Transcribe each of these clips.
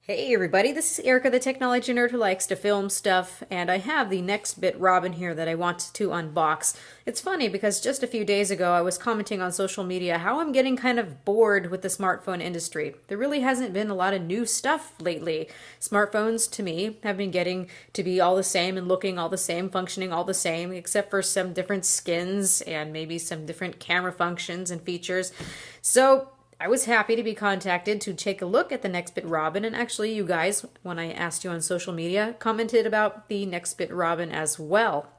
Hey everybody, this is Erica, the technology nerd who likes to film stuff, and I have the Nextbit Robin here that I want to unbox. It's funny because just a few days ago I was commenting on social media how I'm getting kind of bored with the smartphone industry. There really hasn't been a lot of new stuff lately. Smartphones, to me, have been getting to be all the same and looking all the same, functioning all the same, except for some different skins and maybe some different camera functions and features. So I was happy to be contacted to take a look at the Nextbit Robin, and actually you guys, when I asked you on social media, commented about the Nextbit Robin as well.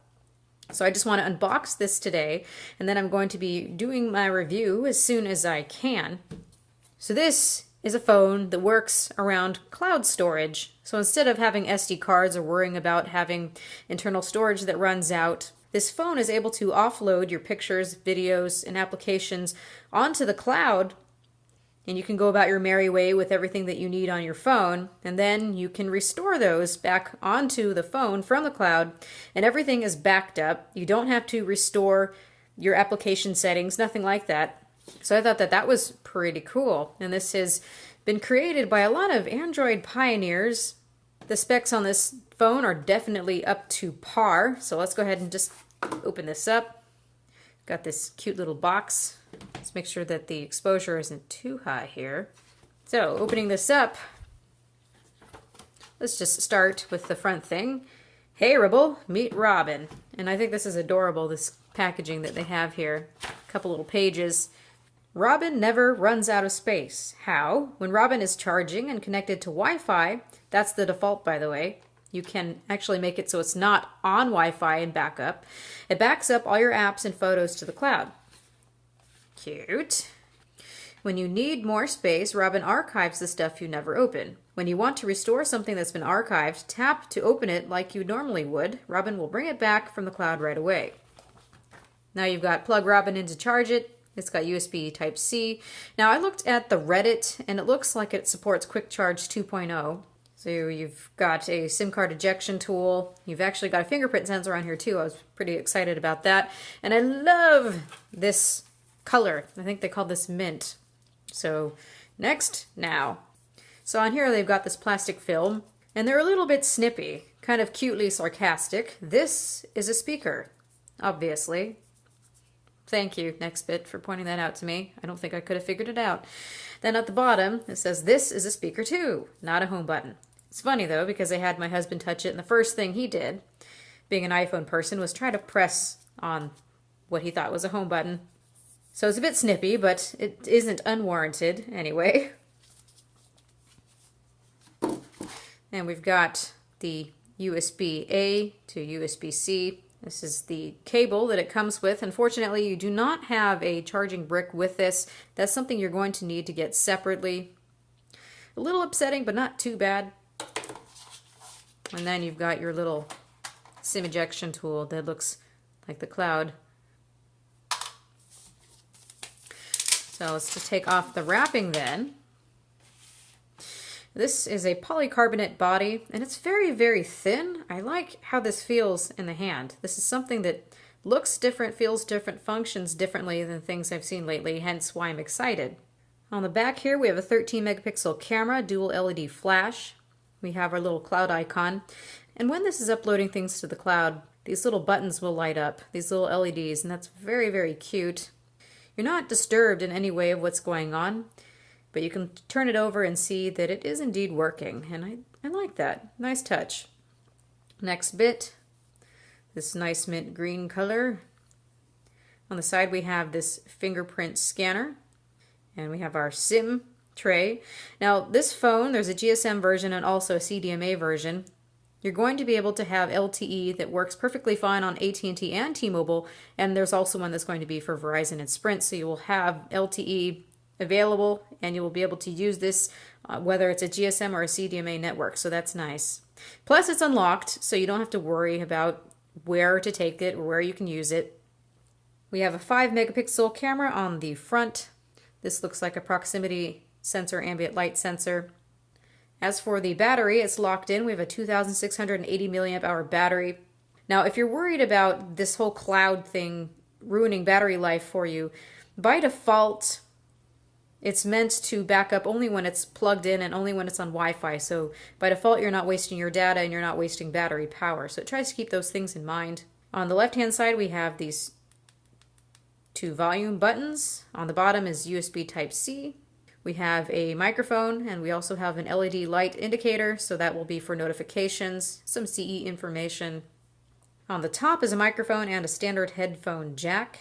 So I just want to unbox this today, and then I'm going to be doing my review as soon as I can. So this is a phone that works around cloud storage. So instead of having SD cards or worrying about having internal storage that runs out, this phone is able to offload your pictures, videos, and applications onto the cloud, and you can go about your merry way with everything that you need on your phone, and then you can restore those back onto the phone from the cloud, and everything is backed up. You don't have to restore your application settings, nothing like that. So I thought that that was pretty cool, and this has been created by a lot of Android pioneers. The specs on this phone are definitely up to par, so let's go ahead and just open this up. Got this cute little box. Let's make sure that the exposure isn't too high here. So, opening this up, let's just start with the front thing. Hey Ribble, meet Robin. And I think this is adorable, this packaging that they have here. A couple little pages. Robin never runs out of space. How? When Robin is charging and connected to Wi-Fi, that's the default by the way. You can actually make it so it's not on Wi-Fi and backup. It backs up all your apps and photos to the cloud. Cute. When you need more space, Robin archives the stuff you never open. When you want to restore something that's been archived, tap to open it like you normally would. Robin will bring it back from the cloud right away. Now you've got plug Robin in to charge it. It's got USB Type-C. Now I looked at the Reddit and it looks like it supports Quick Charge 2.0. So you've got a SIM card ejection tool. You've actually got a fingerprint sensor on here too. I was pretty excited about that. And I love this color. I think they call this mint. So next, now. So on here they've got this plastic film and they're a little bit snippy, kind of cutely sarcastic. This is a speaker, obviously. Thank you, Nextbit, for pointing that out to me. I don't think I could have figured it out. Then at the bottom, it says, this is a speaker too, not a home button. It's funny though, because I had my husband touch it, and the first thing he did, being an iPhone person, was try to press on what he thought was a home button. So it's a bit snippy, but it isn't unwarranted anyway. And we've got the USB-A to USB-C. This is the cable that it comes with. Unfortunately, you do not have a charging brick with this. That's something you're going to need to get separately. A little upsetting, but not too bad. And then you've got your little SIM ejection tool that looks like the cloud. So let's just take off the wrapping then. This is a polycarbonate body, and it's very, very thin. I like how this feels in the hand. This is something that looks different, feels different, functions differently than things I've seen lately, hence why I'm excited. On the back here, we have a 13 megapixel camera, dual LED flash. We have our little cloud icon. And when this is uploading things to the cloud, these little buttons will light up, these little LEDs, and that's very, very cute. You're not disturbed in any way of what's going on, but you can turn it over and see that it is indeed working, and I like that. Nice touch. Next bit, this nice mint green color. On the side we have this fingerprint scanner, and we have our SIM tray. Now this phone, there's a GSM version and also a CDMA version. You're going to be able to have LTE that works perfectly fine on AT&T and T-Mobile, and there's also one that's going to be for Verizon and Sprint, so you will have LTE available, and you will be able to use this whether it's a GSM or a CDMA network, so that's nice. Plus it's unlocked, so you don't have to worry about where to take it or where you can use it. We have a 5 megapixel camera on the front. This looks like a proximity sensor, ambient light sensor. As for the battery, it's locked in. We have a 2,680 milliamp hour battery. Now, if you're worried about this whole cloud thing ruining battery life for you, by default, It's meant to back up only when it's plugged in and only when it's on Wi-Fi. So by default, you're not wasting your data and you're not wasting battery power. So it tries to keep those things in mind. On the left-hand side, we have these two volume buttons. On the bottom is USB Type-C. We have a microphone, and we also have an LED light indicator, so that will be for notifications, some CE information. On the top is a microphone and a standard headphone jack.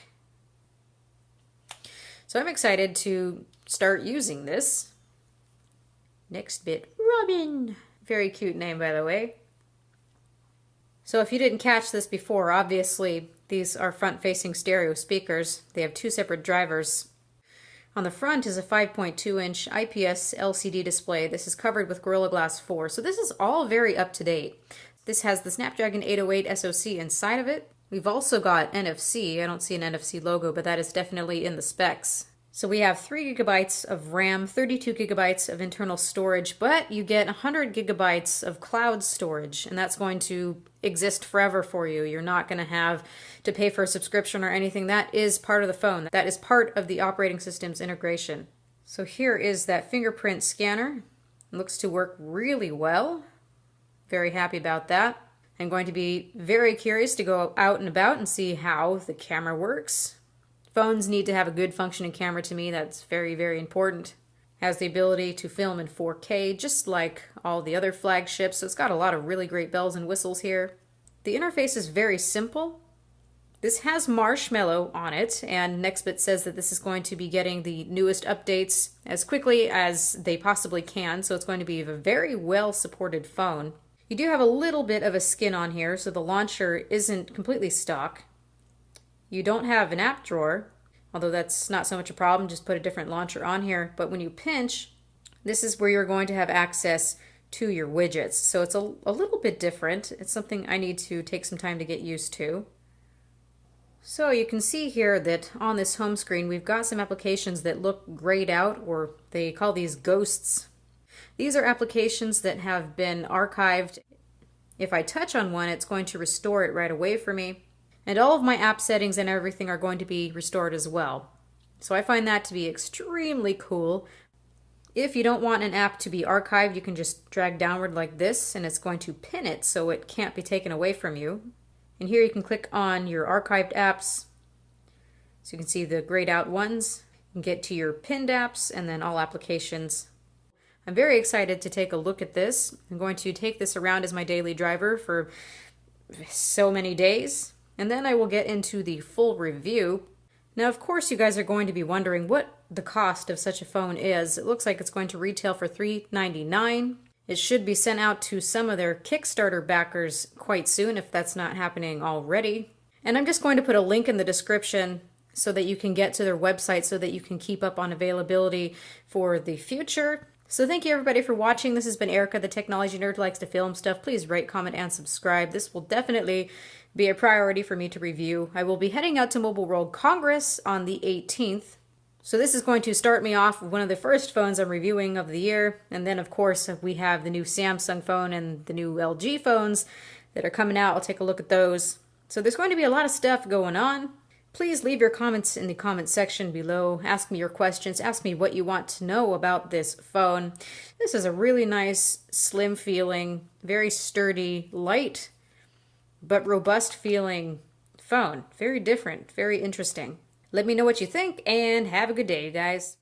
So I'm excited to start using this. Next bit, Robin. Very cute name, by the way. So if you didn't catch this before, obviously these are front-facing stereo speakers. They have two separate drivers. On the front is a 5.2-inch IPS LCD display. This is covered with Gorilla Glass 4, so this is all very up-to-date. This has the Snapdragon 808 SoC inside of it. We've also got NFC. I don't see an NFC logo, but that is definitely in the specs. So we have 3 gigabytes of RAM, 32 gigabytes of internal storage, but you get 100 gigabytes of cloud storage, and that's going to exist forever for you. You're not going to have to pay for a subscription or anything. That is part of the phone. That is part of the operating system's integration. So here is that fingerprint scanner. It looks to work really well. Very happy about that. I'm going to be very curious to go out and about and see how the camera works. Phones need to have a good functioning camera to me. That's very, very important. Has the ability to film in 4K, just like all the other flagships. So it's got a lot of really great bells and whistles here. The interface is very simple. This has Marshmallow on it, and Nextbit says that this is going to be getting the newest updates as quickly as they possibly can. So it's going to be a very well supported phone. You do have a little bit of a skin on here, so the launcher isn't completely stock. You don't have an app drawer, although that's not so much a problem, just put a different launcher on here. But when you pinch, this is where you're going to have access to your widgets. So it's a little bit different. It's something I need to take some time to get used to. So you can see here that on this home screen, we've got some applications that look grayed out, or they call these ghosts. These are applications that have been archived. If I touch on one, it's going to restore it right away for me. And all of my app settings and everything are going to be restored as well. So I find that to be extremely cool. If you don't want an app to be archived, you can just drag downward like this, and it's going to pin it so it can't be taken away from you. And here you can click on your archived apps. So you can see the grayed out ones. You can get to your pinned apps and then all applications. I'm very excited to take a look at this. I'm going to take this around as my daily driver for so many days. And then I will get into the full review. Now, of course, you guys are going to be wondering what the cost of such a phone is. It looks like it's going to retail for $399. It should be sent out to some of their Kickstarter backers quite soon, if that's not happening already. And I'm just going to put a link in the description so that you can get to their website so that you can keep up on availability for the future. So thank you everybody for watching. This has been Erica, the technology nerd who likes to film stuff. Please rate, comment, and subscribe. This will definitely be a priority for me to review. I will be heading out to Mobile World Congress on the 18th. So this is going to start me off with one of the first phones I'm reviewing of the year. And then of course we have the new Samsung phone and the new LG phones that are coming out. I'll take a look at those. So there's going to be a lot of stuff going on. Please leave your comments in the comment section below. Ask me your questions. Ask me what you want to know about this phone. This is a really nice, slim feeling, very sturdy, light, but robust feeling phone. Very different, very interesting. Let me know what you think, and have a good day, guys.